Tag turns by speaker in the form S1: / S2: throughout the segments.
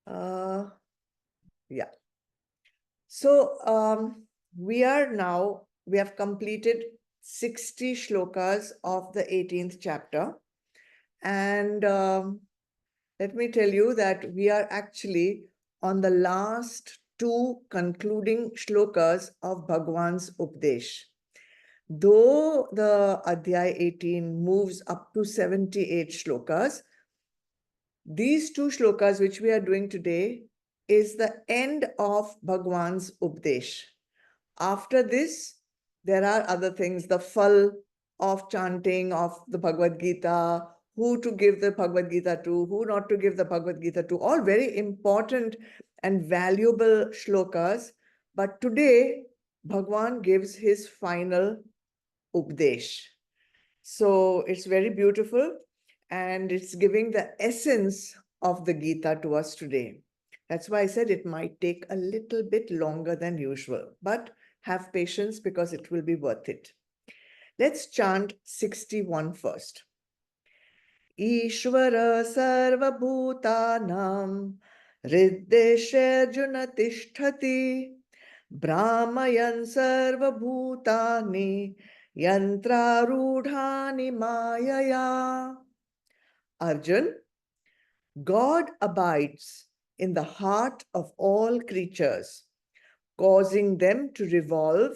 S1: Uh, yeah. So we have completed 60 shlokas of the 18th chapter. And let me tell you that we are actually on the last two concluding shlokas of Bhagwan's Updesh. Though the Adhyay 18 moves up to 78 shlokas, these two shlokas which we are doing today is the end of Bhagwan's Updesh. After this, there are other things, the phal of chanting of the Bhagavad Gita, who to give the Bhagavad Gita to, who not to give the Bhagavad Gita to, all very important and valuable shlokas. But today, Bhagwan gives his final Updesh. So it's very beautiful and it's giving the essence of the Gita to us today. That's why I said it might take a little bit longer than usual, but have patience because it will be worth it. Let's chant 61 first. Ishvara sarvabhutanam riddesharjuna tishtati brahmayan sarvabhutani yantrarudhani mayaya. Arjun, God abides in the heart of all creatures, causing them to revolve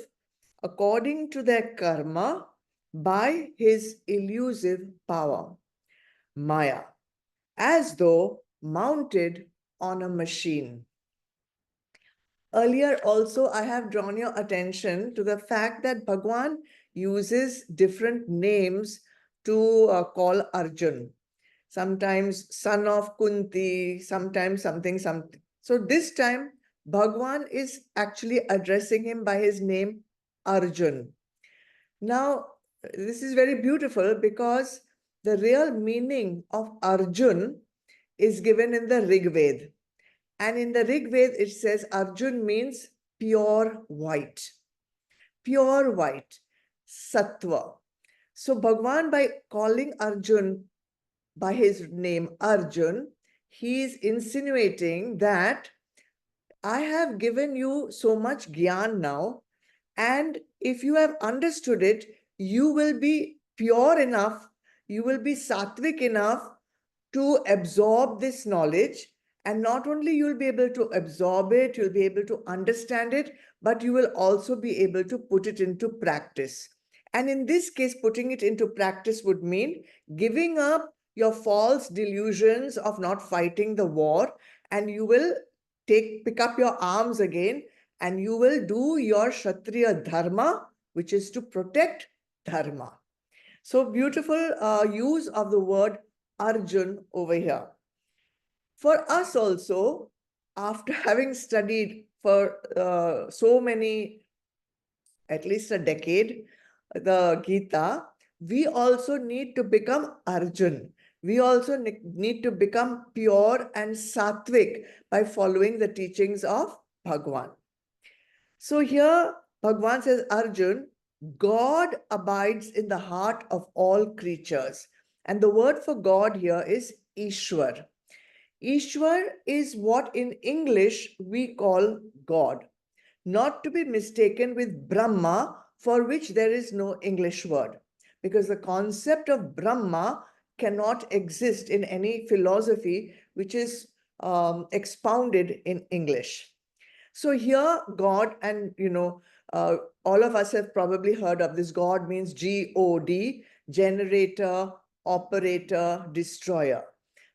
S1: according to their karma by his elusive power, Maya, as though mounted on a machine. Earlier also, I have drawn your attention to the fact that Bhagwan uses different names to call Arjun. Sometimes son of Kunti, sometimes something. So this time, Bhagwan is actually addressing him by his name, Arjun. Now, this is very beautiful because the real meaning of Arjun is given in the Rig Veda. And in the Rig Veda, it says Arjun means pure white. Pure white, sattva. So Bhagwan, by calling Arjun by his name Arjun, he is insinuating that I have given you so much gyan now, and if you have understood it, you will be pure enough, you will be sattvic enough to absorb this knowledge. And not only you'll be able to absorb it, you'll be able to understand it, but you will also be able to put it into practice. And in this case, putting it into practice would mean giving up your false delusions of not fighting the war, and you will pick up your arms again, and you will do your Kshatriya dharma, which is to protect dharma. So beautiful use of the word Arjun over here. For us also, after having studied for so many, at least a decade, the Gita, we also need to become Arjun. We also need to become pure and sattvic by following the teachings of Bhagwan. So here, Bhagwan says, Arjun, God abides in the heart of all creatures. And the word for God here is Ishwar. Ishwar is what in English we call God, not to be mistaken with Brahma, for which there is no English word, because the concept of Brahma cannot exist in any philosophy which is expounded in English. So here, God, and all of us have probably heard of this. God means G-O-D, generator, operator, destroyer.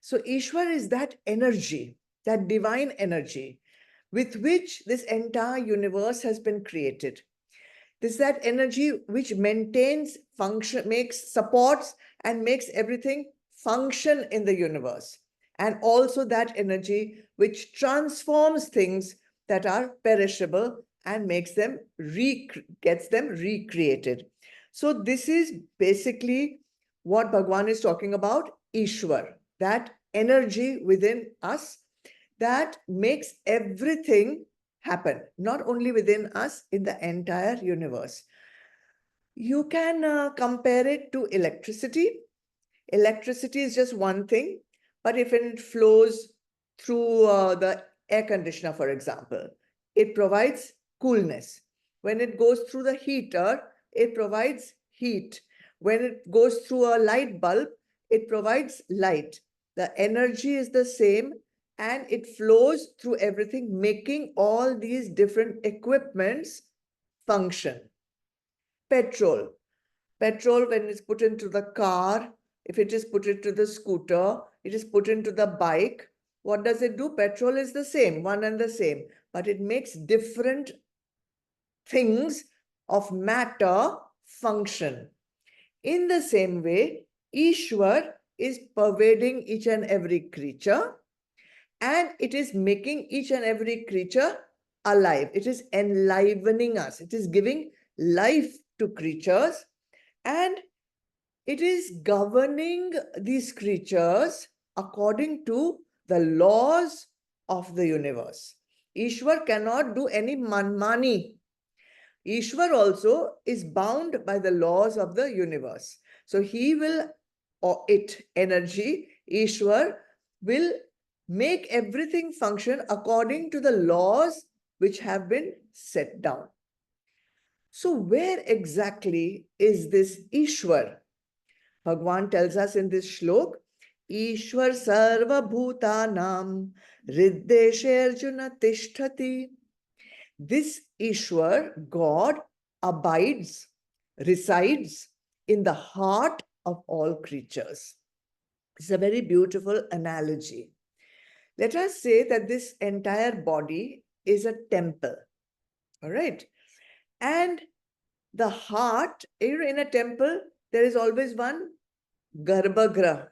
S1: So Ishwar is that energy, that divine energy with which this entire universe has been created. This is that energy which maintains, supports, and makes everything function in the universe. And also that energy which transforms things that are perishable and gets them recreated. So this is basically what Bhagwan is talking about, Ishwar, that energy within us that makes everything happen, not only within us, in the entire universe. You can compare it to electricity. Electricity is just one thing, but if it flows through the air conditioner, for example, it provides coolness. When it goes through the heater, it provides heat. When it goes through a light bulb, it provides light. The energy is the same and it flows through everything, making all these different equipments function. Petrol. Petrol, when it's put into the car, if it is put into the scooter, it is put into the bike. What does it do? Petrol is the same, one and the same, but it makes different things of matter function. In the same way, Ishwar is pervading each and every creature, and it is making each and every creature alive. It is enlivening us. It is giving life to creatures, and it is governing these creatures according to the laws of the universe. Ishwar cannot do any manmani. Ishwar also is bound by the laws of the universe. So he will, or it, energy, Ishwar, will make everything function according to the laws which have been set down. So where exactly is this Ishwar? Bhagwan tells us in this shlok, Ishwar sarva bhutanam riddeshe arjuna tishtati. This Ishwar, God, abides, resides in the heart of all creatures. It's a very beautiful analogy. Let us say that this entire body is a temple, all right? And the heart, in a temple, there is always one Garbhagraha,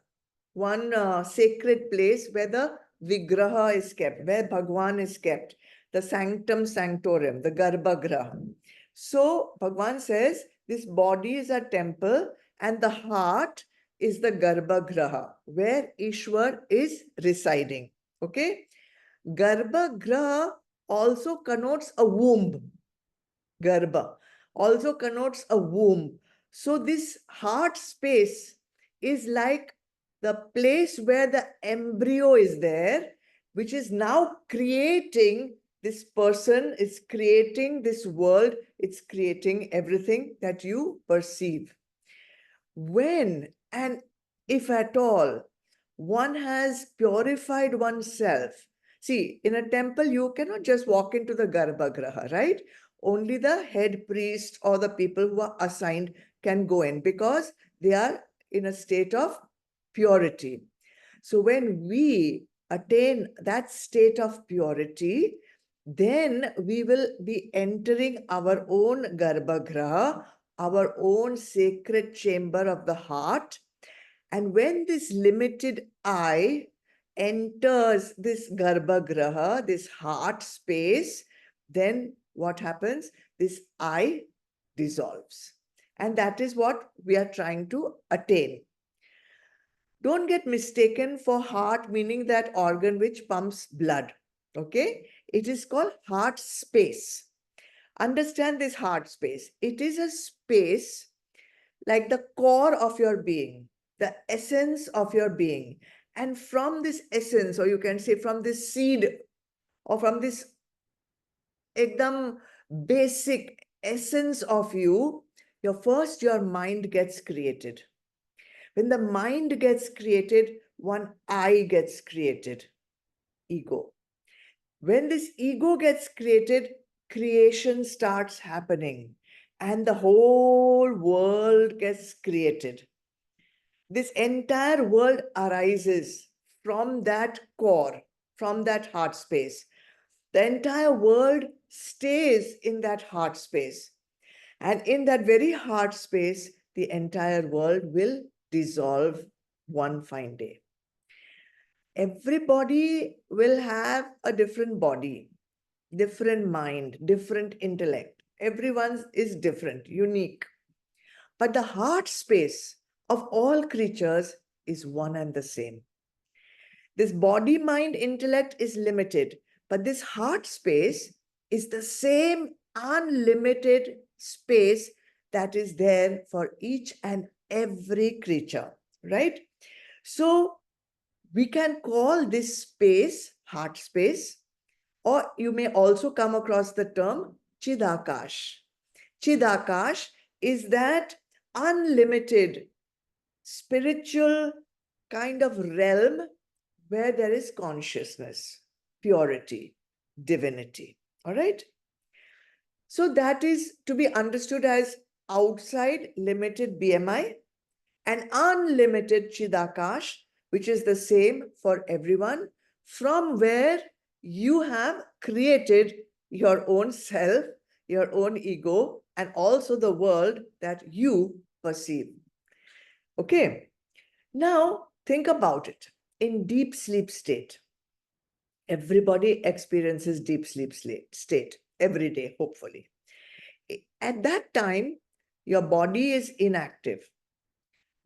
S1: one sacred place where the Vigraha is kept, where Bhagwan is kept, the sanctum sanctorum, the Garbhagraha. So Bhagwan says this body is a temple and the heart is the Garbhagraha, where Ishwar is residing. Okay? Garbhagraha also connotes a womb. Garbha also connotes a womb. So this heart space is like the place where the embryo is there, which is now creating this person, it's creating this world, it's creating everything that you perceive. When and if at all one has purified oneself, see, in a temple, you cannot just walk into the Garbhagraha, right? Only the head priest or the people who are assigned can go in because they are in a state of purity. So when we attain that state of purity, then we will be entering our own Garbhagraha, our own sacred chamber of the heart. And when this limited I enters this Garbhagraha, this heart space, then what happens? This I dissolves. And that is what we are trying to attain. Don't get mistaken for heart, meaning that organ which pumps blood. Okay? It is called heart space. Understand this heart space. It is a space like the core of your being, the essence of your being. And from this essence, or you can say from this seed, or from this ekdam basic essence of you, your mind gets created. When the mind gets created, one I gets created, ego. When this ego gets created, creation starts happening and the whole world gets created. This entire world arises from that core, from that heart space. The entire world stays in that heart space. And in that very heart space, the entire world will dissolve one fine day. Everybody will have a different body, different mind, different intellect. Everyone is different, unique. But the heart space of all creatures is one and the same. This body, mind, intellect is limited, but this heart space is the same unlimited space that is there for each and every creature, right? So we can call this space heart space, or you may also come across the term Chidakash. Chidakash is that unlimited spiritual kind of realm where there is consciousness, purity, divinity. All right? So that is to be understood as outside limited BMI and unlimited Chidakash, which is the same for everyone, from where you have created your own self, your own ego, and also the world that you perceive. Okay, now think about it. In deep sleep state, everybody experiences deep sleep state every day, hopefully. At that time, your body is inactive.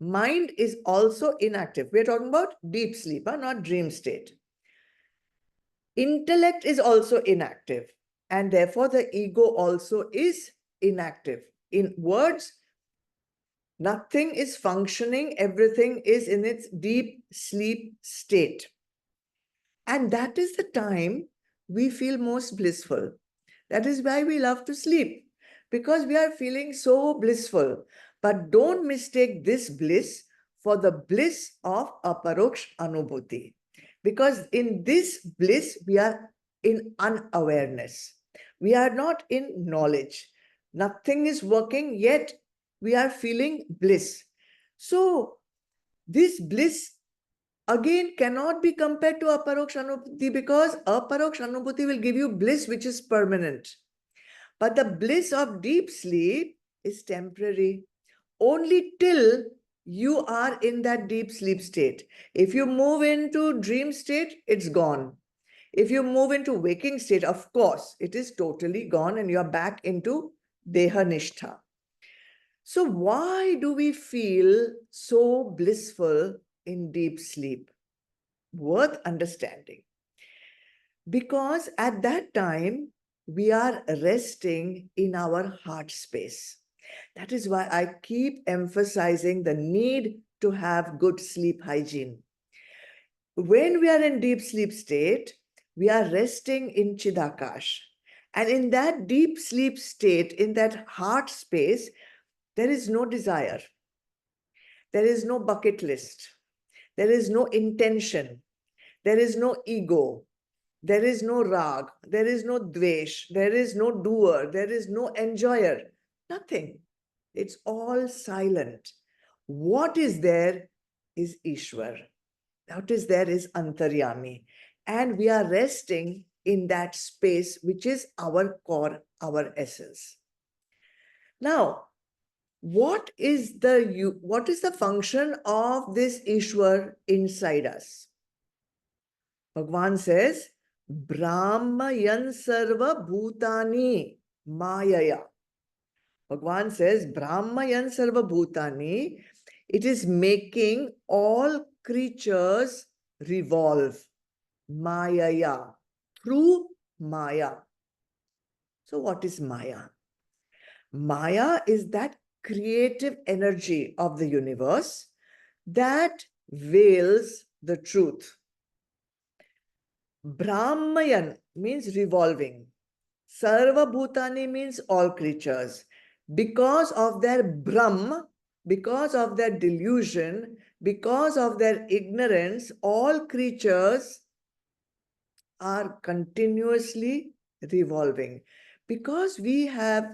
S1: Mind is also inactive. We're talking about deep sleep, not dream state. Intellect is also inactive, and therefore the ego also is inactive. In words, nothing is functioning, everything is in its deep sleep state. And that is the time we feel most blissful. That is why we love to sleep, because we are feeling so blissful. But don't mistake this bliss for the bliss of aparoksh anubhuti, because in this bliss, we are in unawareness. We are not in knowledge. Nothing is working, yet we are feeling bliss. So this bliss again cannot be compared to aparoksh anubhuti, because aparoksh anubhuti will give you bliss which is permanent. But the bliss of deep sleep is temporary, only till you are in that deep sleep state. If you move into dream state, it's gone. If you move into waking state, of course, it is totally gone and you're back into Deha Nishtha. So why do we feel so blissful in deep sleep? Worth understanding. Because at that time, we are resting in our heart space. That is why I keep emphasizing the need to have good sleep hygiene. When we are in deep sleep state, we are resting in Chidakash. And in that deep sleep state, in that heart space, there is no desire. There is no bucket list. There is no intention. There is no ego. There is no rag. There is no dvesh. There is no doer. There is no enjoyer. Nothing. It's all silent. What is there is Ishwar. What is there is Antaryami. And we are resting in that space, which is our core, our essence. Now, what is the function of this Ishwar inside us? Bhagwan says, Brahmayan sarva bhutani mayaya. Bhagwan says, Brahmayan sarva bhutani, it is making all creatures revolve. Mayaya, through Maya. So what is Maya? Maya is that creative energy of the universe that veils the truth. Brahmayan means revolving. Sarva Bhutani means all creatures. Because of their Brahm, because of their delusion, because of their ignorance, all creatures are continuously revolving. Because we have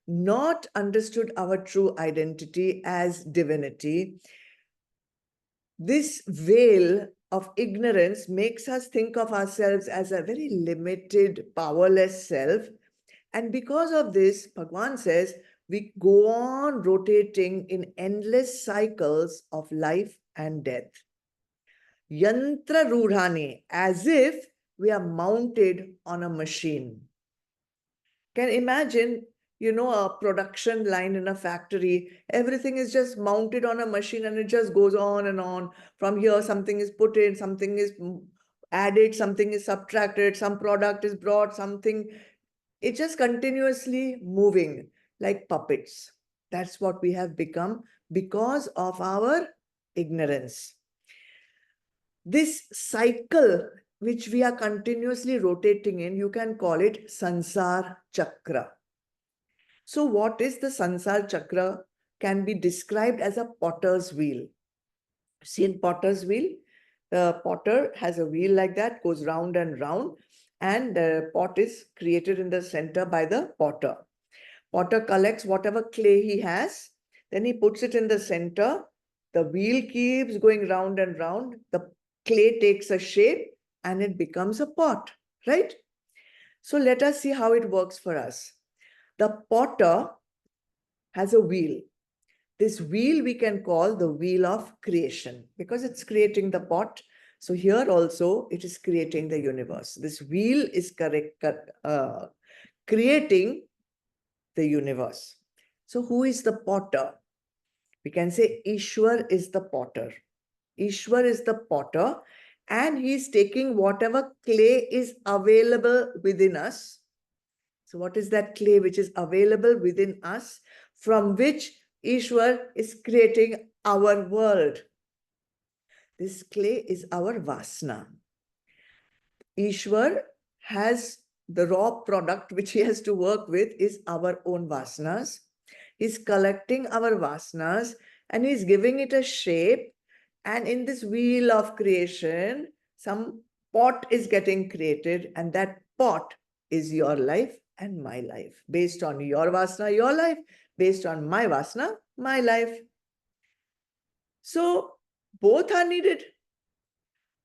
S1: not understood our true identity as divinity, this veil of ignorance makes us think of ourselves as a very limited, powerless self. And because of this, Bhagwan says, we go on rotating in endless cycles of life and death. Yantra Rudhani, as if we are mounted on a machine. Can imagine, a production line in a factory. Everything is just mounted on a machine and it just goes on and on. From here, something is put in, something is added, something is subtracted, some product is brought, something. It's just continuously moving like puppets. That's what we have become because of our ignorance. This cycle which we are continuously rotating in, you can call it Sansar Chakra. So what is the Sansar Chakra? Can be described as a potter's wheel. See, in potter's wheel, the potter has a wheel like that, goes round and round, and the pot is created in the center by the potter. Potter collects whatever clay he has, then he puts it in the center. The wheel keeps going round and round. The clay takes a shape and it becomes a pot, right? So let us see how it works for us. The potter has a wheel. This wheel we can call the wheel of creation because it's creating the pot. So here also it is creating the universe. This wheel is creating the universe. So who is the potter? We can say Ishwar is the potter. Ishwar is the potter and he is taking whatever clay is available within us. So what is that clay which is available within us, from which Ishwar is creating our world? This clay is our vasana. Ishwar has the raw product which he has to work with is our own vasanas. He's collecting our vasanas and he's giving it a shape. And in this wheel of creation, some pot is getting created, and that pot is your life and my life. Based on your vasana, your life. Based on my vasana, my life. So both are needed.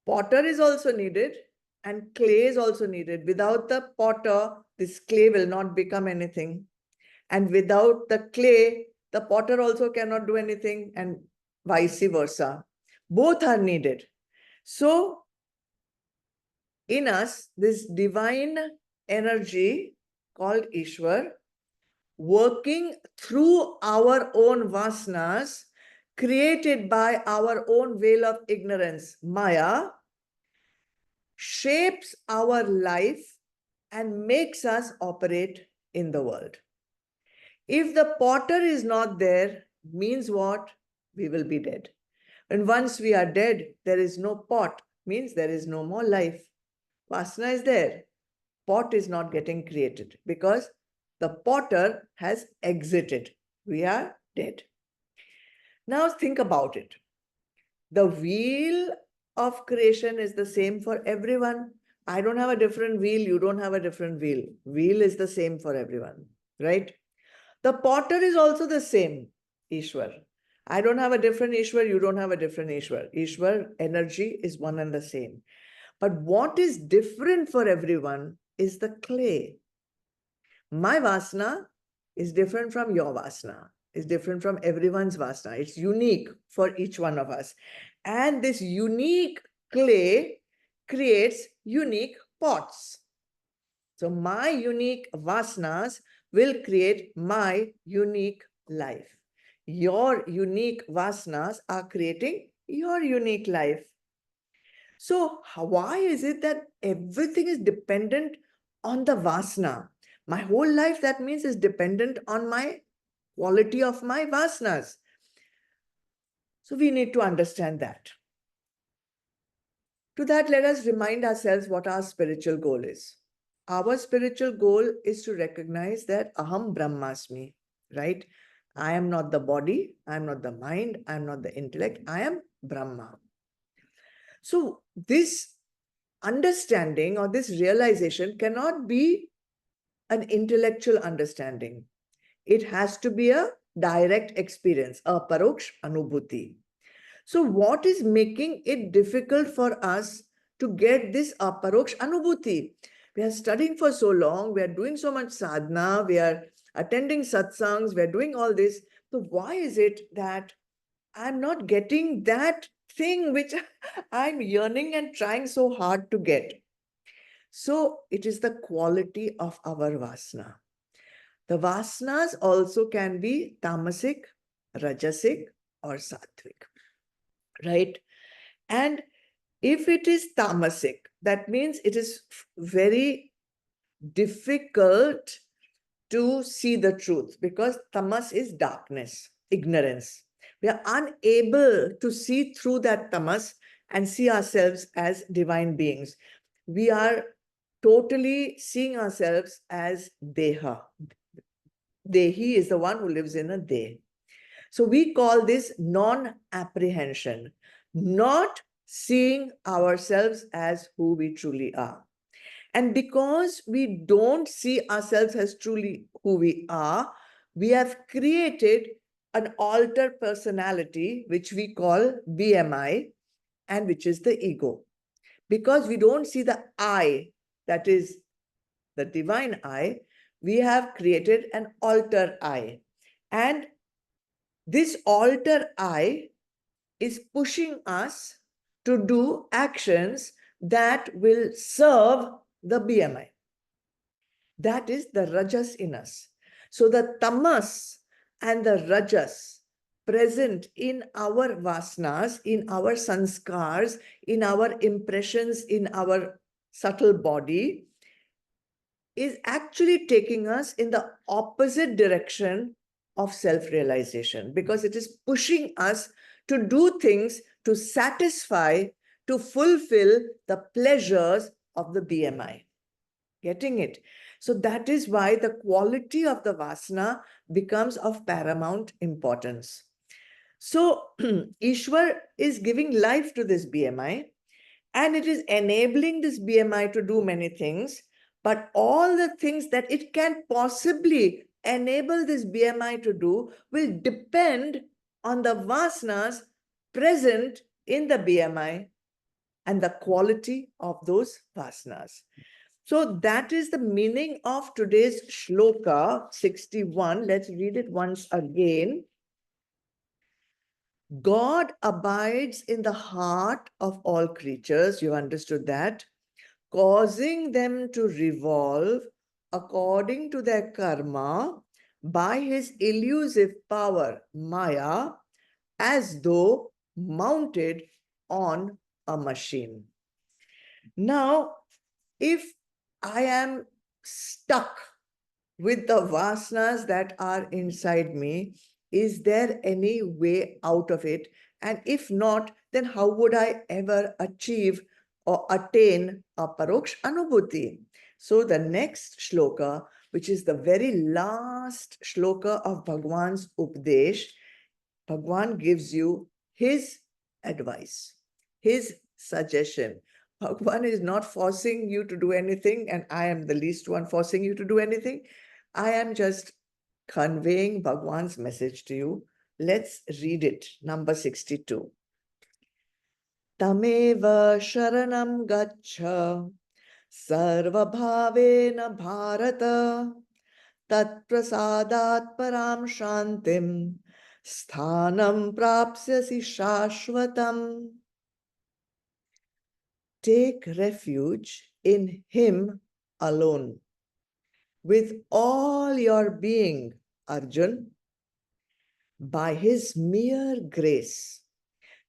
S1: Potter is also needed and clay is also needed. Without the potter, this clay will not become anything. And without the clay, the potter also cannot do anything, and vice versa. Both are needed. So in us, this divine energy called Ishwar, working through our own vasanas, created by our own veil of ignorance, Maya, shapes our life and makes us operate in the world. If the potter is not there, means what? We will be dead. And once we are dead, there is no pot, means there is no more life. Vasana is there. Pot is not getting created because the potter has exited. We are dead. Now think about it. The wheel of creation is the same for everyone. I don't have a different wheel. You don't have a different wheel. Wheel is the same for everyone, right? The potter is also the same, Ishwar. I don't have a different Ishwar. You don't have a different Ishwar. Ishwar energy is one and the same. But what is different for everyone is the clay. My vasana is different from your vasana. It's different from everyone's vasana. It's unique for each one of us. And this unique clay creates unique pots. So my unique vasanas will create my unique life. Your unique vasanas are creating your unique life. So why is it that everything is dependent on the vasana? My whole life, that means, is dependent on my quality of my vasanas. So we need to understand that. To that, let us remind ourselves what our spiritual goal is. Our spiritual goal is to recognize that Aham Brahmasmi, right? I am not the body, I am not the mind, I am not the intellect, I am Brahma. So this understanding or this realization cannot be an intellectual understanding. It has to be a direct experience, a paroksh anubhuti. So what is making it difficult for us to get this aparoksh anubhuti? We are studying for so long, we are doing so much sadhana, we are attending satsangs, we are doing all this. So why is it that I'm not getting that thing which I'm yearning and trying so hard to get? So it is the quality of our vasana. The vasanas also can be tamasic, rajasic, or sattvic, right? And if it is tamasic, that means it is very difficult to see the truth because tamas is darkness, ignorance. We are unable to see through that tamas and see ourselves as divine beings. we are totally seeing ourselves as Deha. Dehi is the one who lives in a Deh. So we call this non-apprehension, not seeing ourselves as who we truly are. And because we don't see ourselves as truly who we are, we have created an altered personality, which we call BMI, and which is the ego. Because we don't see the I, that is the divine I, we have created an alter I. And this alter I is pushing us to do actions that will serve the BMI. That is the rajas in us. So the tamas and the rajas present in our vasanas, in our sanskars, in our impressions, in our subtle body, is actually taking us in the opposite direction of self-realization, because it is pushing us to do things to satisfy, to fulfill the pleasures of the BMI. Getting it? So that is why the quality of the vasana becomes of paramount importance. So Ishwar is giving life to this BMI, and it is enabling this BMI to do many things, but all the things that it can possibly enable this BMI to do will depend on the vasanas present in the BMI and the quality of those vasanas. So that is the meaning of today's shloka 61. Let's read it once again. God abides in the heart of all creatures. You understood that? Causing them to revolve according to their karma by his elusive power, Maya, as though mounted on a machine. Now, if I am stuck with the vasanas that are inside me, is there any way out of it? And if not, then how would I ever achieve or attain a paroksh anubhuti? So the next shloka, which is the very last shloka of Bhagwan's Updesh, Bhagwan gives you his advice, his suggestion. Bhagwan is not forcing you to do anything, and I am the least one forcing you to do anything. I am just conveying Bhagwan's message to you. Let's read it. Number 62. Tameva sharanam gaccha sarvabhavena bharata tat prasadat param shantim sthanam prapsyasi shashvatam. Take refuge in him alone with all your being, Arjun. By his mere grace,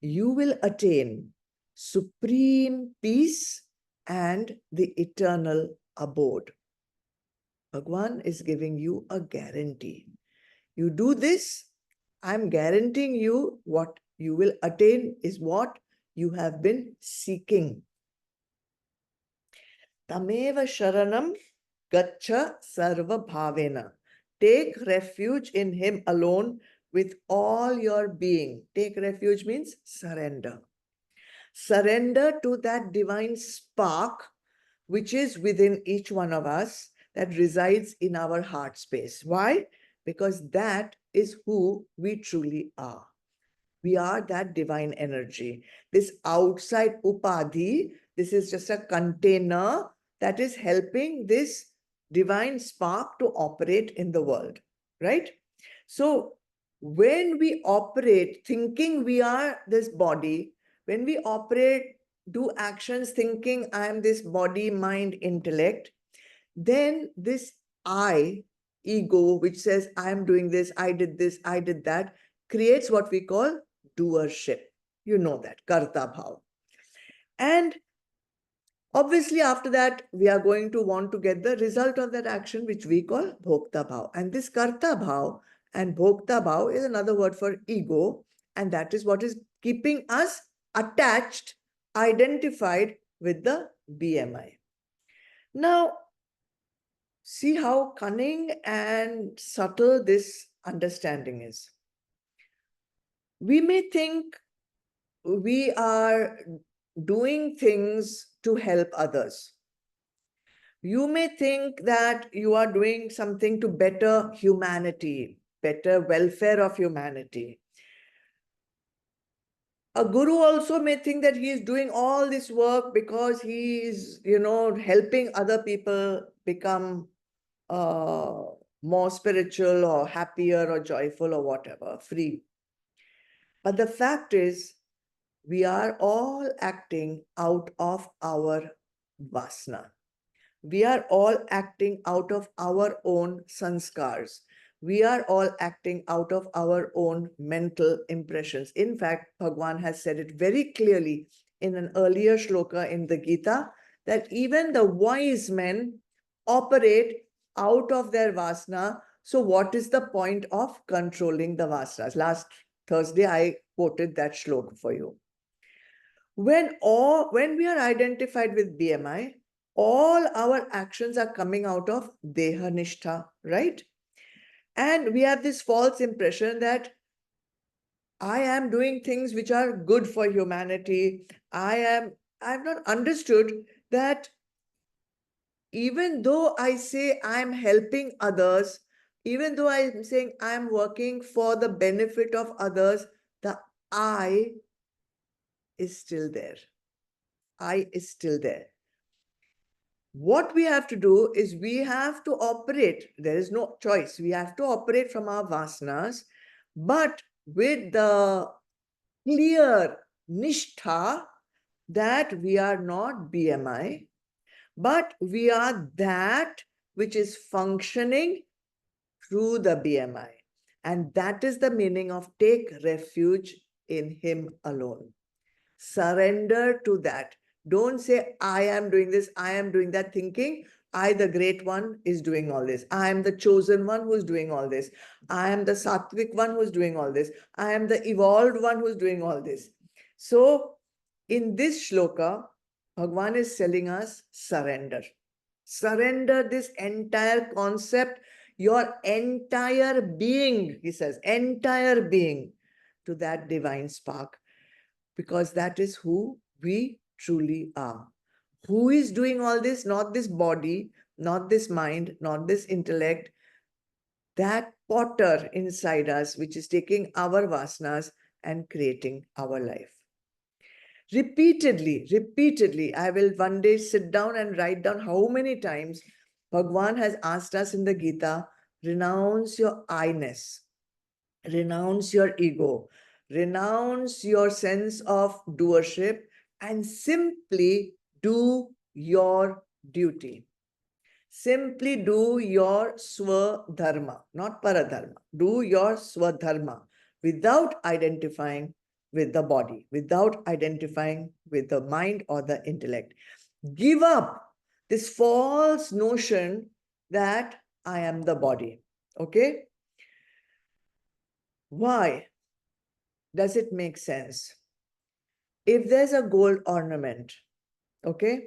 S1: you will attain supreme peace and the eternal abode. Bhagwan is giving you a guarantee. You do this, I'm guaranteeing you what you will attain is what you have been seeking. Tameva sharanam gaccha sarva bhavena. Take refuge in him alone with all your being. Take refuge means surrender. Surrender to that divine spark which is within each one of us, that resides in our heart space. Why? Because that is who we truly are. We are that divine energy. This outside upadhi, this is just a container that is helping this divine spark to operate in the world, right? So when we operate thinking we are this body, when we operate, do actions thinking I am this body, mind, intellect, then this I, ego, which says I am doing this, I did that, creates what we call doership. You know that, karta bhav. And obviously after that, we are going to want to get the result of that action, which we call bhokta bhav. And this karta bhav and bhokta bhav is another word for ego. And that is what is keeping us attached, identified with the BMI. Now, see how cunning and subtle this understanding is. We may think we are doing things to help others. You may think that you are doing something to better humanity, better welfare of humanity. A guru also may think that he is doing all this work because he is, helping other people become more spiritual or happier or joyful or whatever, free. But the fact is, we are all acting out of our vasana. We are all acting out of our own sanskars. We are all acting out of our own mental impressions. In fact, Bhagwan has said it very clearly in an earlier shloka in the Gita that even the wise men operate out of their vasana. So what is the point of controlling the vasanas? Last Thursday, I quoted that shloka for you. When we are identified with BMI, all our actions are coming out of Deha Nishtha, right? And we have this false impression that I am doing things which are good for humanity. I've not understood that even though I say I'm helping others, even though I'm saying I'm working for the benefit of others, the I is still there. I is still there. What we have to do is we have to operate. There is no choice. We have to operate from our vasanas, but with the clear nishtha that we are not BMI, but we are that which is functioning through the BMI. And that is the meaning of take refuge in Him alone. Surrender to that. Don't say, I am doing this, I am doing that, thinking, I, the great one, is doing all this. I am the chosen one who is doing all this. I am the sattvic one who is doing all this. I am the evolved one who is doing all this. So, in this shloka, Bhagwan is telling us surrender. Surrender this entire concept, your entire being, he says, entire being to that divine spark, because that is who we truly are. Who is doing all this? Not this body, not this mind, not this intellect. That potter inside us, which is taking our vasanas and creating our life. Repeatedly, I will one day sit down and write down how many times Bhagwan has asked us in the Gita, renounce your I-ness, renounce your ego, renounce your sense of doership, and simply do your duty. Simply do your swadharma, not paradharma. Do your swadharma without identifying with the body, without identifying with the mind or the intellect. Give up this false notion that I am the body. Okay? Why? Does it make sense? If there's a gold ornament, okay,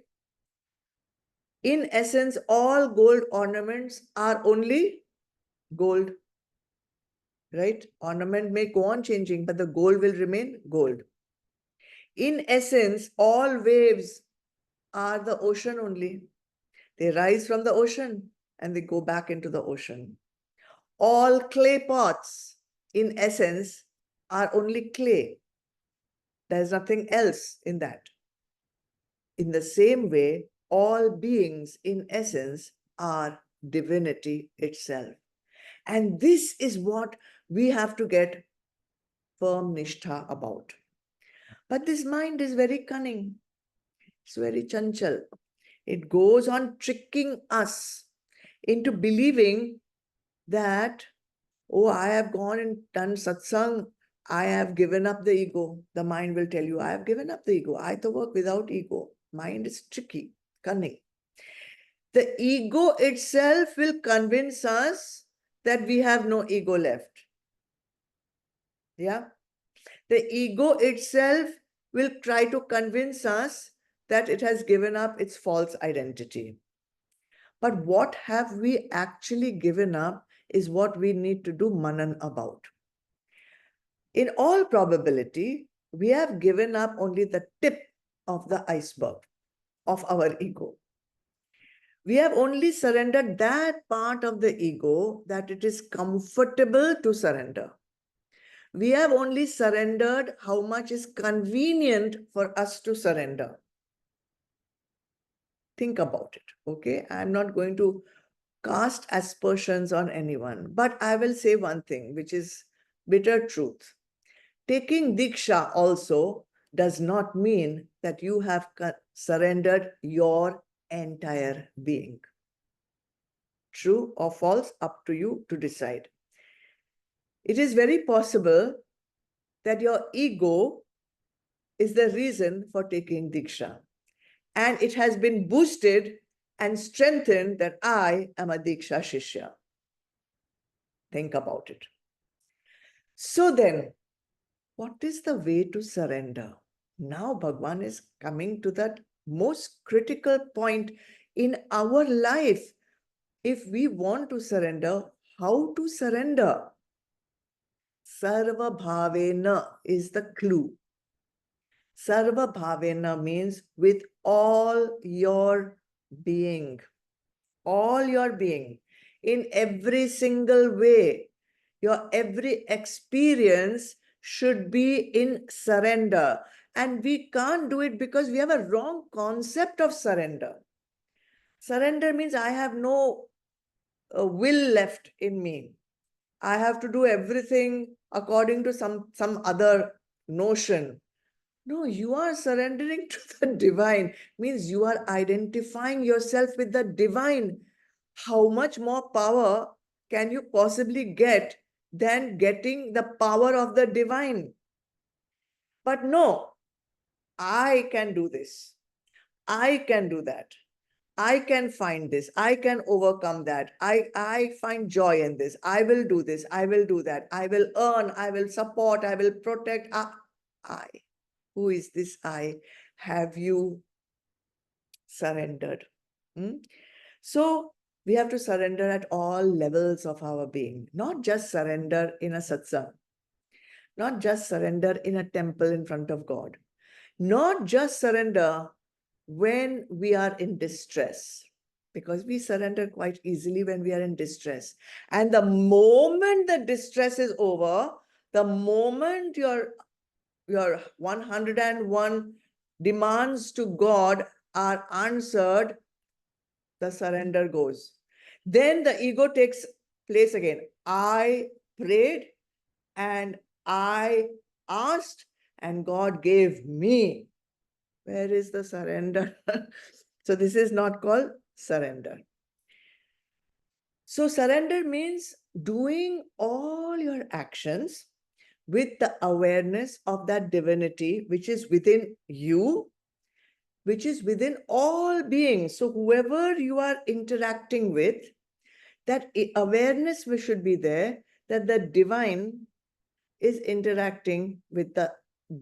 S1: in essence, all gold ornaments are only gold, right? Ornament may go on changing, but the gold will remain gold. In essence, all waves are the ocean only. They rise from the ocean and they go back into the ocean. All clay pots, in essence, are only clay. There's nothing else in that. In the same way, all beings in essence are divinity itself. And this is what we have to get firm nishtha about. But this mind is very cunning. It's very chanchal. It goes on tricking us into believing that, oh, I have gone and done satsang, I have given up the ego. The mind will tell you, I have given up the ego. I have to work without ego. Mind is tricky, cunning. The ego itself will convince us that we have no ego left. Yeah. The ego itself will try to convince us that it has given up its false identity. But what have we actually given up is what we need to do manan about. In all probability, we have given up only the tip of the iceberg of our ego. We have only surrendered that part of the ego that it is comfortable to surrender. We have only surrendered how much is convenient for us to surrender. Think about it, okay? I'm not going to cast aspersions on anyone, but I will say one thing, which is bitter truth. Taking Diksha also does not mean that you have surrendered your entire being. True or false, up to you to decide. It is very possible that your ego is the reason for taking Diksha. And it has been boosted and strengthened that I am a Diksha Shishya. Think about it. So then, what is the way to surrender? Now Bhagwan is coming to that most critical point in our life. If we want to surrender, how to surrender? Sarva Bhavena is the clue. Sarva Bhavena means with all your being. All your being. In every single way. Your every experience should be in surrender. And we can't do it because we have a wrong concept of surrender. Surrender means I have no will left in me. I have to do everything according to some other notion. No, you are surrendering to the divine. Means you are identifying yourself with the divine. How much more power can you possibly get than getting the power of the divine? But no, I can do this. I can do that. I can find this. I can overcome that. I find joy in this. I will do this. I will do that. I will earn. I will support. I will protect. I. Who is this I? Have you surrendered? So we have to surrender at all levels of our being, not just surrender in a satsang, not just surrender in a temple in front of God, not just surrender when we are in distress, because we surrender quite easily when we are in distress. And the moment the distress is over, the moment your 101 demands to God are answered, the surrender goes. Then the ego takes place again. I prayed and I asked and God gave me. Where is the surrender? So this is not called surrender. So surrender means doing all your actions with the awareness of that divinity which is within you, which is within all beings. So whoever you are interacting with, that awareness should be there that the divine is interacting with the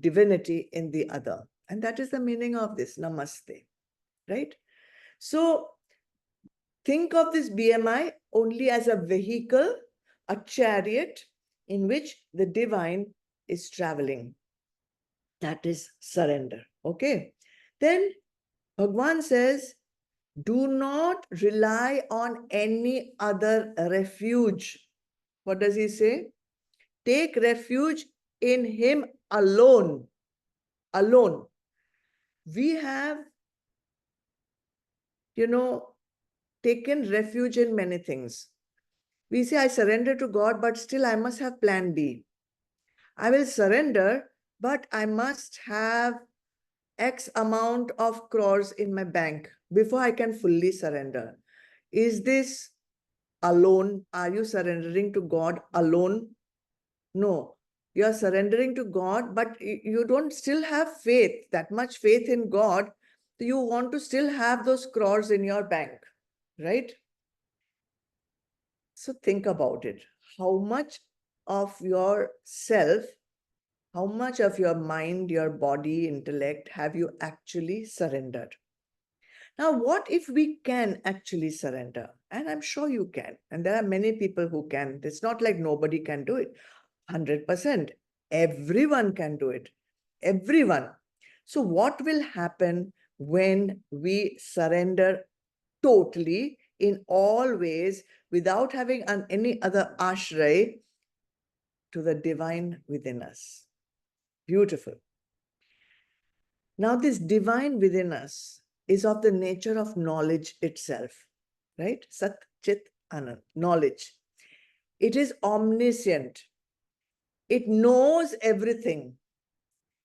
S1: divinity in the other. And that is the meaning of this namaste, right? So think of this BMI only as a vehicle, a chariot in which the divine is traveling. That is surrender, okay? Then Bhagwan says, do not rely on any other refuge. What does he say? Take refuge in him alone. Alone. We have, taken refuge in many things. We say, I surrender to God, but still I must have plan B. I will surrender, but I must have X amount of crores in my bank before I can fully surrender. Is this alone? Are you surrendering to God alone? No. You are surrendering to God, but you don't still have faith, that much faith in God. You want to still have those crores in your bank, right? So think about it. How much of your self How much of your mind, your body, intellect have you actually surrendered? Now, what if we can actually surrender? And I'm sure you can. And there are many people who can. It's not like nobody can do it. 100%. Everyone can do it. Everyone. So, what will happen when we surrender totally in all ways without having any other ashray to the divine within us? Beautiful. Now, this divine within us is of the nature of knowledge itself, right? Sat Chit Anand, knowledge. It is omniscient. It knows everything.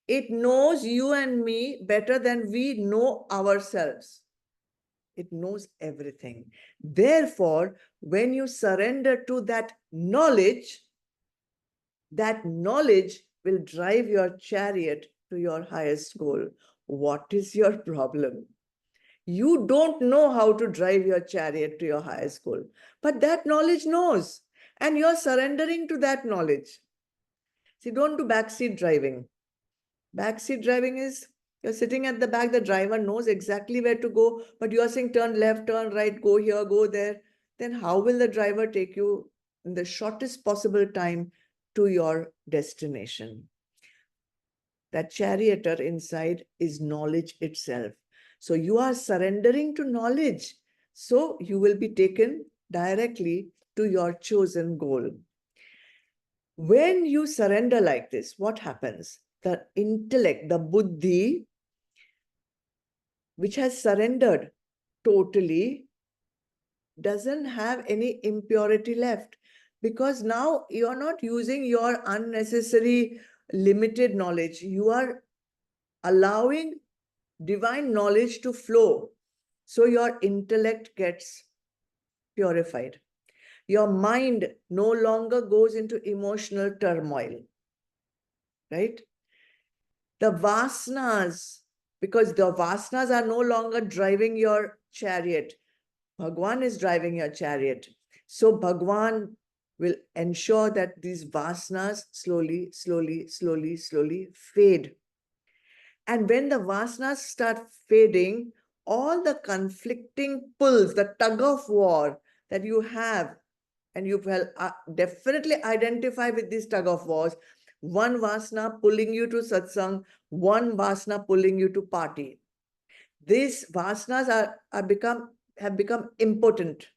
S1: It knows you and me better than we know ourselves. It knows everything. Therefore, when you surrender to that knowledge will drive your chariot to your highest goal. What is your problem? You don't know how to drive your chariot to your highest goal, but that knowledge knows, and you're surrendering to that knowledge. See, don't do backseat driving. Backseat driving is you're sitting at the back, the driver knows exactly where to go, but you're saying turn left, turn right, go here, go there. Then how will the driver take you in the shortest possible time to your destination? That charioteer inside is knowledge itself. So you are surrendering to knowledge. So you will be taken directly to your chosen goal. When you surrender like this, what happens? The intellect, the buddhi, which has surrendered totally, doesn't have any impurity left, because now you're not using your unnecessary limited knowledge. You are allowing divine knowledge to flow. So your intellect gets purified. Your mind no longer goes into emotional turmoil, right? The vasanas, because the vasanas are no longer driving your chariot. Bhagwan is driving your chariot. So Bhagwan will ensure that these vasanas slowly, slowly, slowly, slowly fade. And when the vasanas start fading, all the conflicting pulls, the tug of war that you have, and you will definitely identify with these tug of wars. One vasana pulling you to satsang, one vasana pulling you to party. These vasanas have become impotent,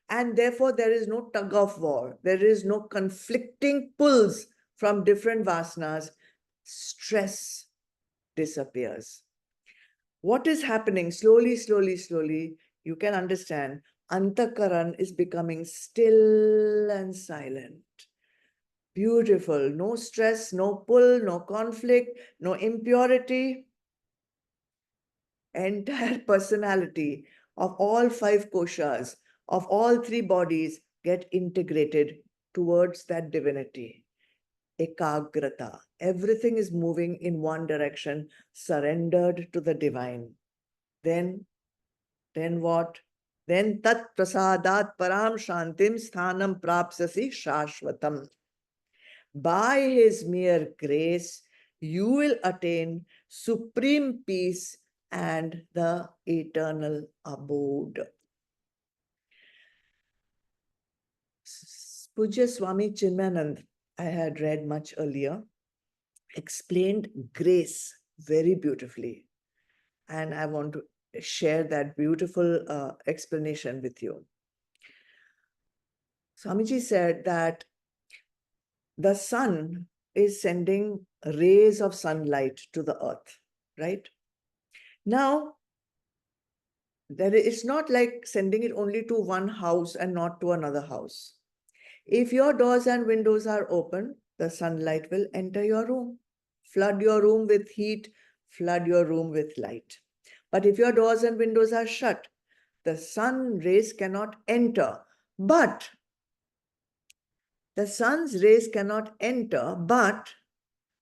S1: and therefore there is no tug of war. There is no conflicting pulls from different vasanas. Stress disappears. What is happening slowly, slowly, slowly, you can understand, Antakaran is becoming still and silent. Beautiful. No stress, no pull, no conflict, no impurity. Entire personality of all five koshas, of all three bodies, get integrated towards that divinity. Ekagrata. Everything is moving in one direction, surrendered to the divine. Then what? Then tat prasadat param shantim sthanam prapsasi shashvatam. By his mere grace, you will attain supreme peace and the eternal abode. Pujya Swami Chinmayanand, I had read much earlier, explained grace very beautifully. And I want to share that beautiful explanation with you. Swamiji said that the sun is sending rays of sunlight to the earth, right? Now, it's not like sending it only to one house and not to another house. If your doors and windows are open, the sunlight will enter your room, flood your room with heat, flood your room with light. But if your doors and windows are shut, the sun rays cannot enter. But the sun's rays cannot enter, but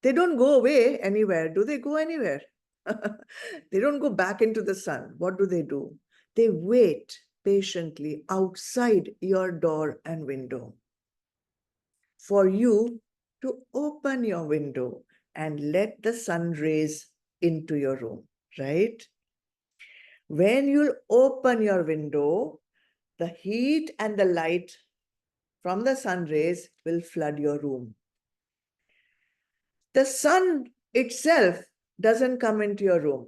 S1: they don't go away anywhere. Do they go anywhere? They don't go back into the sun. What do? They wait patiently outside your door and window for you to open your window, and let the sun rays into your room, right? When you'll open your window, the heat and the light from the sun rays will flood your room. The sun itself doesn't come into your room.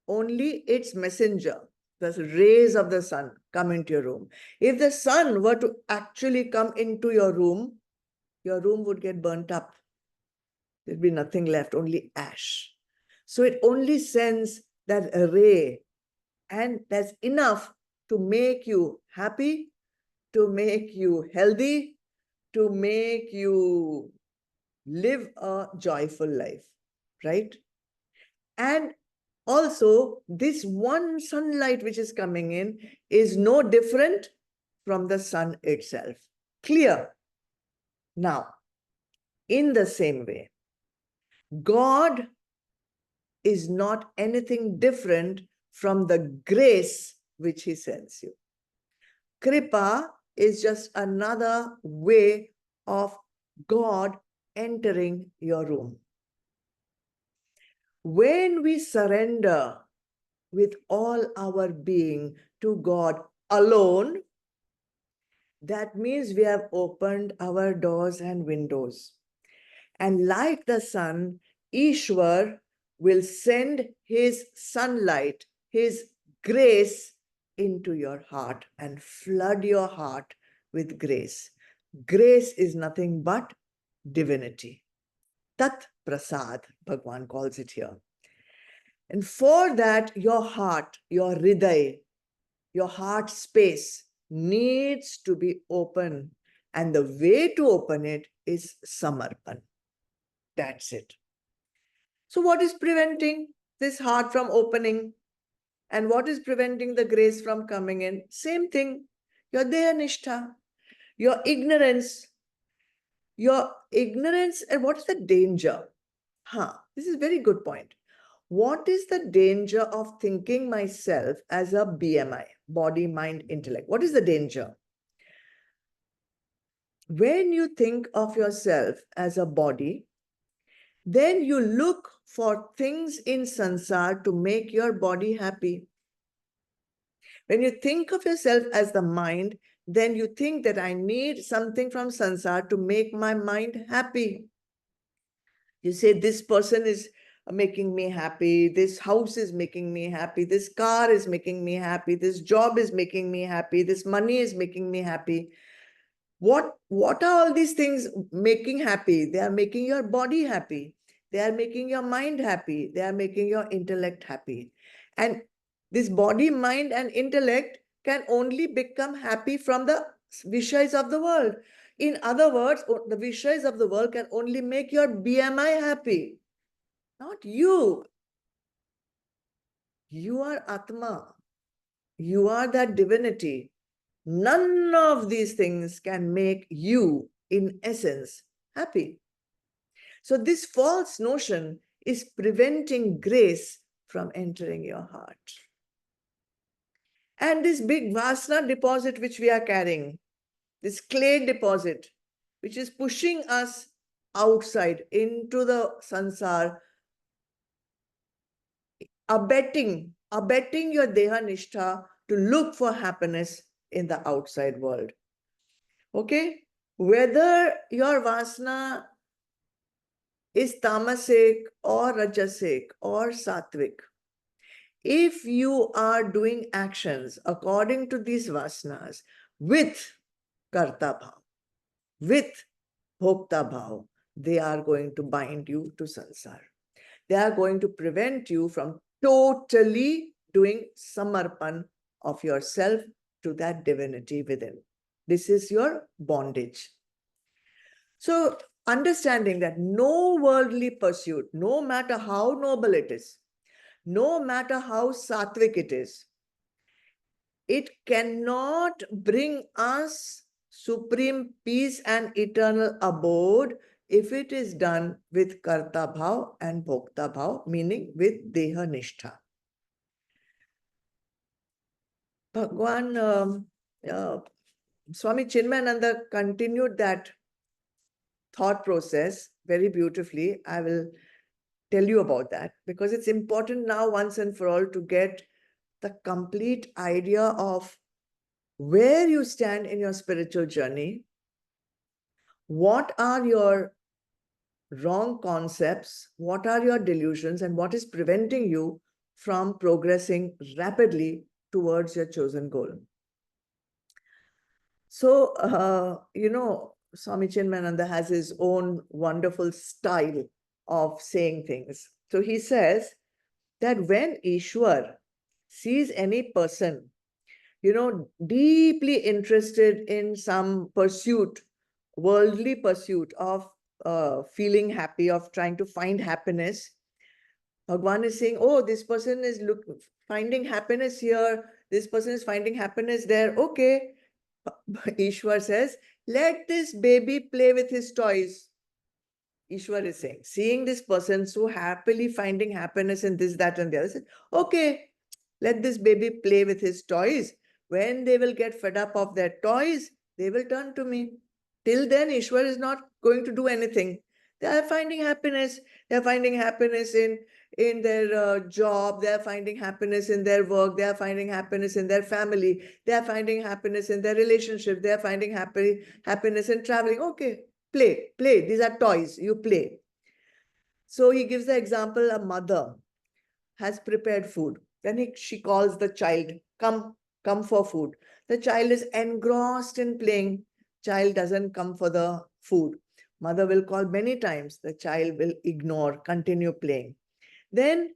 S1: Only its messenger, the rays of the sun, come into your room. If the sun were to actually come into your room would get burnt up. There'd be nothing left, only ash. So it only sends that ray, and that's enough to make you happy, to make you healthy, to make you live a joyful life, right? And also, this one sunlight which is coming in is no different from the sun itself. Clear? Now, in the same way, God is not anything different from the grace which he sends you. Kripa is just another way of God entering your room. When we surrender with all our being to God alone, that means we have opened our doors and windows. And like the sun, Ishwar will send his sunlight, his grace into your heart and flood your heart with grace. Grace is nothing but divinity. Tat Prasad, Bhagwan calls it here. And for that, your heart, your hriday, your heart space needs to be open. And the way to open it is samarpan. That's it. So what is preventing this heart from opening? And what is preventing the grace from coming in? Same thing. Your dehanishta, your ignorance. Your ignorance, and what is the danger? This is a very good point. What is the danger of thinking myself as a BMI, body, mind, intellect? What is the danger? When you think of yourself as a body, then you look for things in sansar to make your body happy. When you think of yourself as the mind, then you think that I need something from sansar to make my mind happy. You say, this person is making me happy, this house is making me happy, this car is making me happy, this job is making me happy, this money is making me happy. What are all these things making happy? They are making your body happy. They are making your mind happy. They are making your intellect happy. And this body, mind, and intellect can only become happy from the vishayas of the world. In other words, the vishayas of the world can only make your BMI happy, not you. You are Atma. You are that divinity. None of these things can make you, in essence, happy. So this false notion is preventing grace from entering your heart. And this big vasana deposit which we are carrying, this clay deposit, which is pushing us outside into the sansar, abetting your deha nishtha to look for happiness in the outside world. Okay? Whether your vasana is tamasic or rajasic or sattvic, if you are doing actions according to these vasanas with karta bhav, with bhokta bhav, they are going to bind you to sansar. They are going to prevent you from totally doing samarpan of yourself to that divinity within. This is your bondage. So understanding that no worldly pursuit, no matter how noble it is, no matter how sattvic it is, it cannot bring us supreme peace and eternal abode if it is done with karta bhav and bhokta bhav, meaning with deha nishtha. Bhagwan Swami Chinmayananda continued that thought process very beautifully. I will tell you about that because it's important now once and for all to get the complete idea of where you stand in your spiritual journey, what are your wrong concepts, what are your delusions, and what is preventing you from progressing rapidly towards your chosen goal. So, Swami Chinmayananda has his own wonderful style of saying things. So he says that when Ishwar sees any person, deeply interested in some pursuit, worldly pursuit of feeling happy, of trying to find happiness, Bhagwan is saying, oh, this person is finding happiness here, this person is finding happiness there. Okay. Ishwar says, let this baby play with his toys. Ishwar is saying, seeing this person so happily finding happiness in this, that, and the other, said, okay, let this baby play with his toys. When they will get fed up of their toys, they will turn to me. Till then, Ishwar is not going to do anything. They are finding happiness. They are finding happiness in their job. They are finding happiness in their work. They are finding happiness in their family. They are finding happiness in their relationship. They are finding happiness in traveling. Okay, play. These are toys. You play. So he gives the example, a mother has prepared food. Then she calls the child, come for food. The child is engrossed in playing. Child doesn't come for the food. Mother will call many times. The child will ignore, continue playing. Then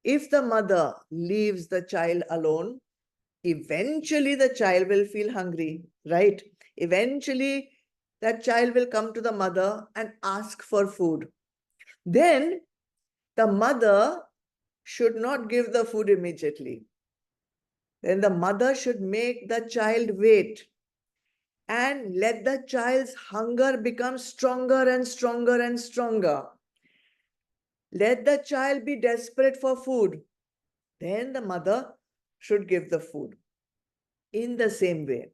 S1: if the mother leaves the child alone, eventually the child will feel hungry, right? Eventually that child will come to the mother and ask for food. Then the mother should not give the food immediately. Then the mother should make the child wait and let the child's hunger become stronger and stronger and stronger. Let the child be desperate for food. Then the mother should give the food. In the same way,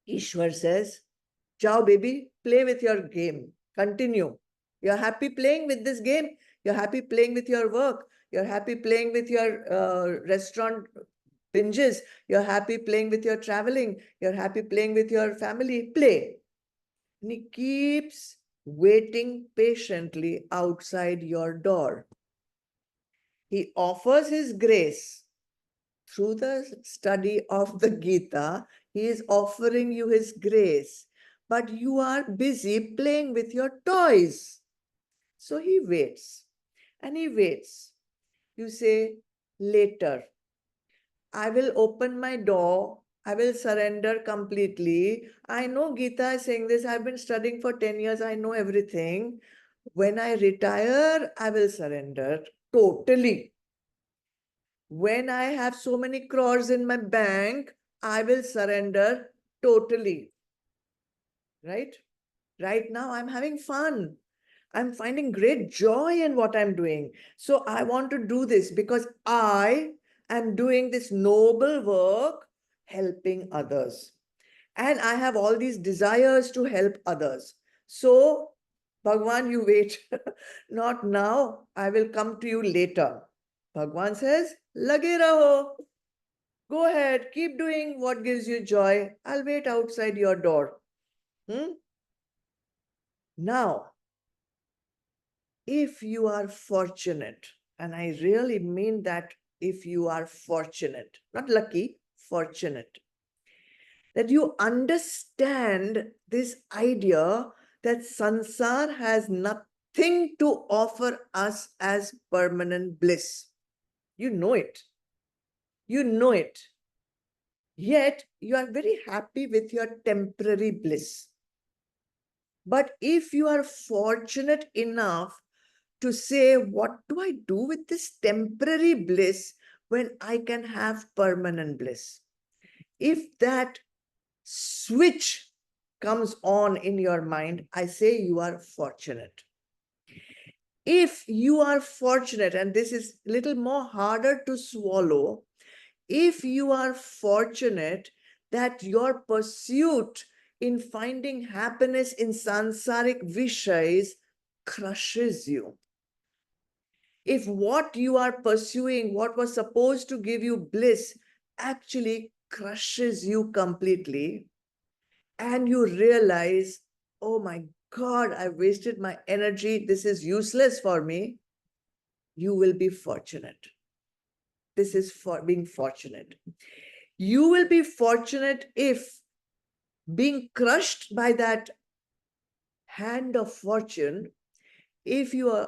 S1: Ishwar says, Jao baby, play with your game. Continue. You're happy playing with this game. You're happy playing with your work. You're happy playing with your restaurant binges. You're happy playing with your traveling. You're happy playing with your family. Play. And he keeps waiting patiently outside your door. He offers his grace. Through the study of the Gita, he is offering you his grace. But you are busy playing with your toys. So he waits. And he waits. You say, later. I will open my door. I will surrender completely. I know Gita is saying this. I've been studying for 10 years. I know everything. When I retire, I will surrender totally. When I have so many crores in my bank, I will surrender totally. Right? Right now, I'm having fun. I'm finding great joy in what I'm doing. So I want to do this because I am doing this noble work, helping others. And I have all these desires to help others. So, Bhagwan, you wait. Not now. I will come to you later. Bhagwan says, Lage raho. Go ahead. Keep doing what gives you joy. I'll wait outside your door. Now, if you are fortunate, and I really mean that if you are fortunate, not lucky, fortunate, that you understand this idea that sansar has nothing to offer us as permanent bliss. You know it. You know it. Yet you are very happy with your temporary bliss. But if you are fortunate enough to say, what do I do with this temporary bliss when I can have permanent bliss? If that switch comes on in your mind, I say you are fortunate. If you are fortunate, and this is a little more harder to swallow, if you are fortunate that your pursuit in finding happiness in sansaric vishayas crushes you. If what you are pursuing, what was supposed to give you bliss, actually crushes you completely, and you realize, oh my God, I wasted my energy, this is useless for me, you will be fortunate. This is for being fortunate. You will be fortunate if, being crushed by that hand of fortune, if you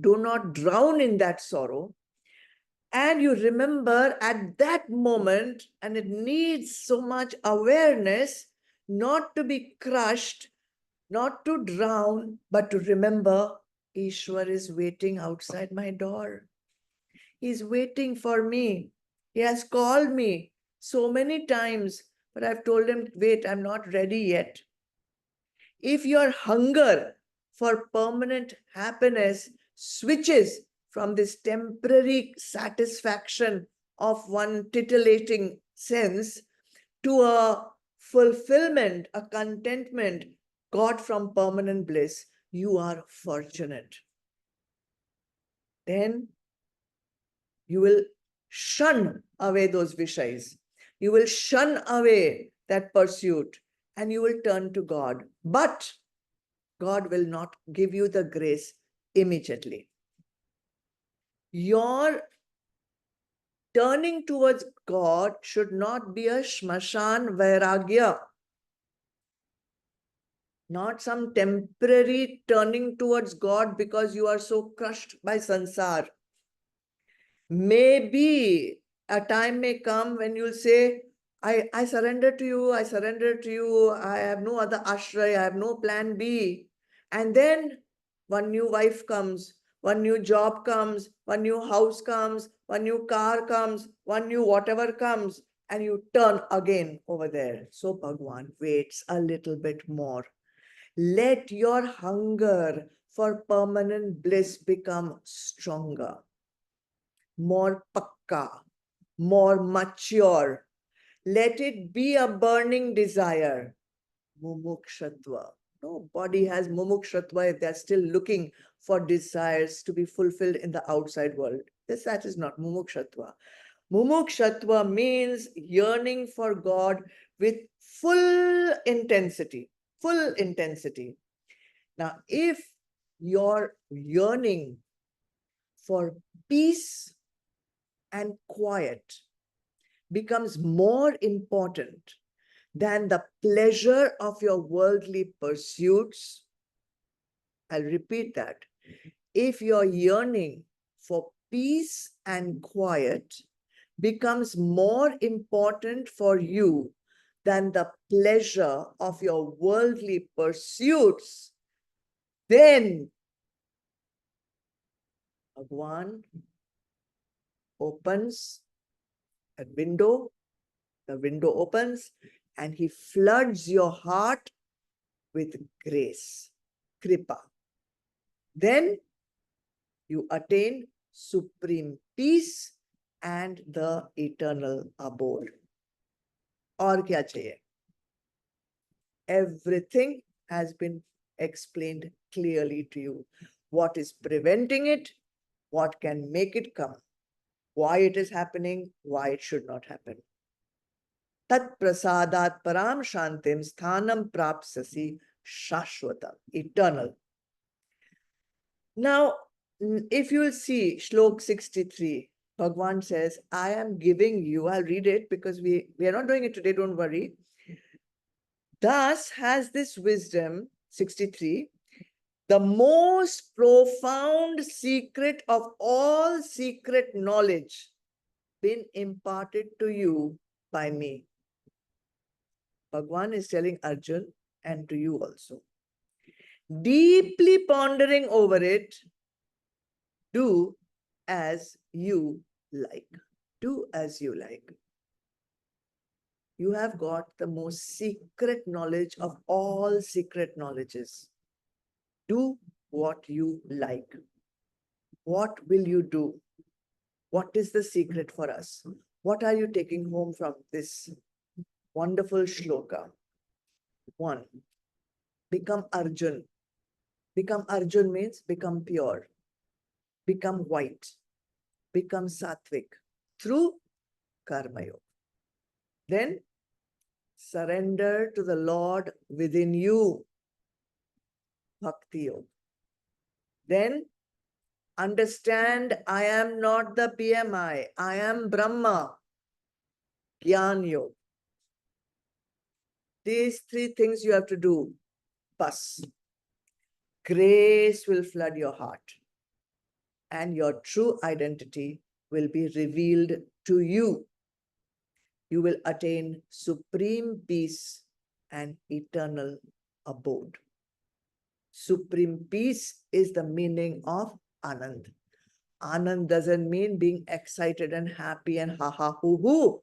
S1: do not drown in that sorrow, and you remember at that moment, and it needs so much awareness not to be crushed, not to drown, but to remember Ishwar is waiting outside my door. He's waiting for me. He has called me so many times, but I've told him, wait, I'm not ready yet. If your hunger for permanent happiness switches from this temporary satisfaction of one titillating sense to a fulfillment, a contentment got from permanent bliss, you are fortunate. Then you will shun away those vishayas. You will shun away that pursuit and you will turn to God. But God will not give you the grace immediately. Your turning towards God should not be a shmashan vairagya, not some temporary turning towards God because you are so crushed by sansar. Maybe a time may come when you'll say, I surrender to you, I surrender to you, I have no other ashray, I have no plan B. And then one new wife comes, one new job comes, one new house comes, one new car comes, one new whatever comes, and you turn again over there. So Bhagwan waits a little bit more. Let your hunger for permanent bliss become stronger, more pakka, more mature. Let it be a burning desire. Mumukshatva. Nobody has mumukshatva if they're still looking for desires to be fulfilled in the outside world. That is not mumukshatva. Mumukshatva means yearning for God with full intensity. Full intensity. Now, if your yearning for peace and quiet becomes more important than the pleasure of your worldly pursuits, I'll repeat that. If your yearning for peace and quiet becomes more important for you than the pleasure of your worldly pursuits, then Bhagwan opens a window, the window opens, and he floods your heart with grace, kripa. Then you attain supreme peace and the eternal abode. Aur kya chahiye? Everything has been explained clearly to you. What is preventing it? What can make it come? Why it is happening? Why it should not happen? Tat prasadat param shantim sthanam prapsasi shashwatam, eternal. Now, if you will see Shlok 63, Bhagwan says, I am giving you, I'll read it because we are not doing it today, don't worry. Thus has this wisdom, 63, the most profound secret of all secret knowledge, been imparted to you by me. Bhagwan is telling Arjun and to you also. Deeply pondering over it, do as you like. Do as you like. You have got the most secret knowledge of all secret knowledges. Do what you like. What will you do? What is the secret for us? What are you taking home from this wonderful shloka? one. Become Arjun. Become Arjun means become pure, become white, become sattvic through karma yoga. Then surrender to the Lord within you, bhakti yoga. Then understand I am not the PMI, I am Brahma, Gyan yoga. These three things you have to do. Bas. Grace will flood your heart and your true identity will be revealed to you. You will attain supreme peace and eternal abode. Supreme peace is the meaning of Anand. Anand doesn't mean being excited and happy and ha ha hoo hoo.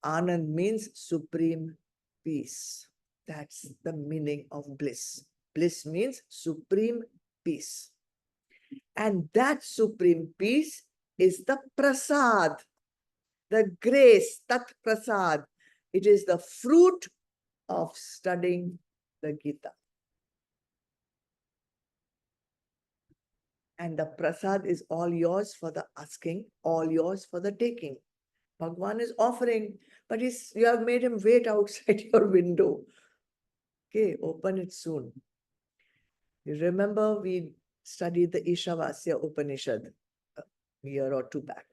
S1: Anand means supreme peace. That's the meaning of bliss. Bliss means supreme peace. And that supreme peace is the prasad, the grace, tat prasad. It is the fruit of studying the Gita. And the prasad is all yours for the asking, all yours for the taking. Bhagwan is offering, but you have made him wait outside your window. Okay, open it soon. You remember we studied the Ishavasya Upanishad a year or two back.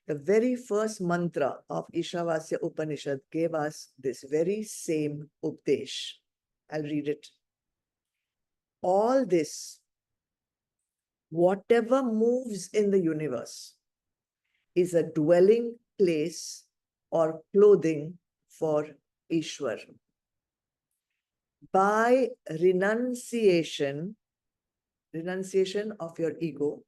S1: The very first mantra of Ishavasya Upanishad gave us this very same Updesh. I'll read it. All this, whatever moves in the universe, is a dwelling place or clothing for Ishwar. By renunciation of your ego,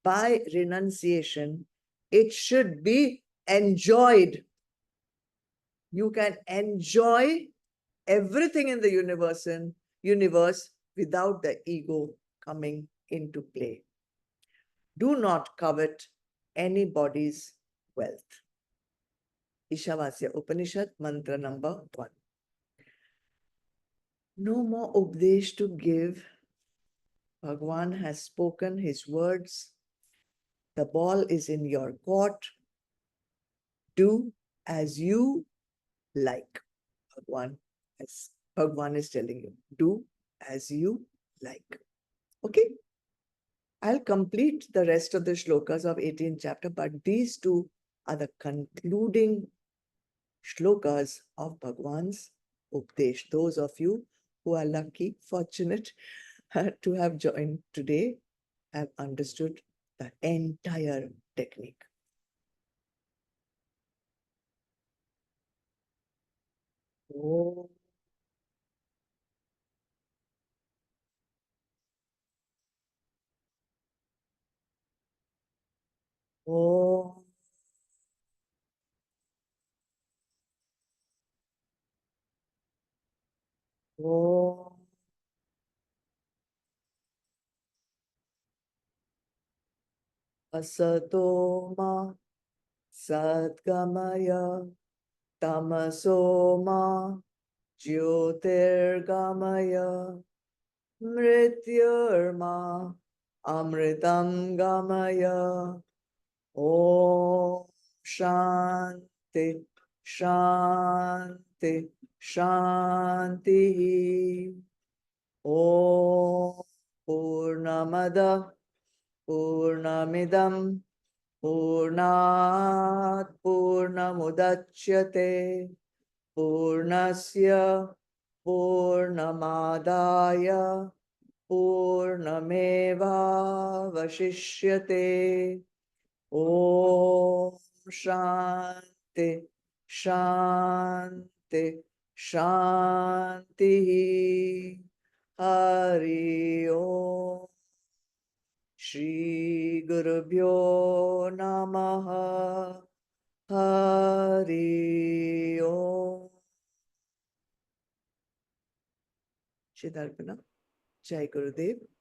S1: by renunciation, it should be enjoyed. You can enjoy everything in the universe without the ego coming into play. Do not covet anybody's wealth. Ishavasya Upanishad, mantra number 1. No more Updesh to give. Bhagwan has spoken his words. The ball is in your court. Do as you like. Bhagwan is telling you, do as you like. Okay? I'll complete the rest of the shlokas of 18th chapter, but these two are the concluding shlokas of Bhagwan's Updesh. Those of you who are lucky, fortunate to have joined today have understood the entire technique. Oh. Oh. Oh. Asato ma Sadgamaya Tamaso ma Jyotirgamaya Mrityurma Amritam Gamaya. Om Shanti Shanti Shanti. Om Purnamada Purnamidam Purnat Purnamudachyate Purnasya Purnamadaya Purnameva Vashishyate. Om Shanti Shanti Shanti. Hari Om. Shri Gurubhyo Namaha. Hari Om. Shidarpana. Jai Gurudev.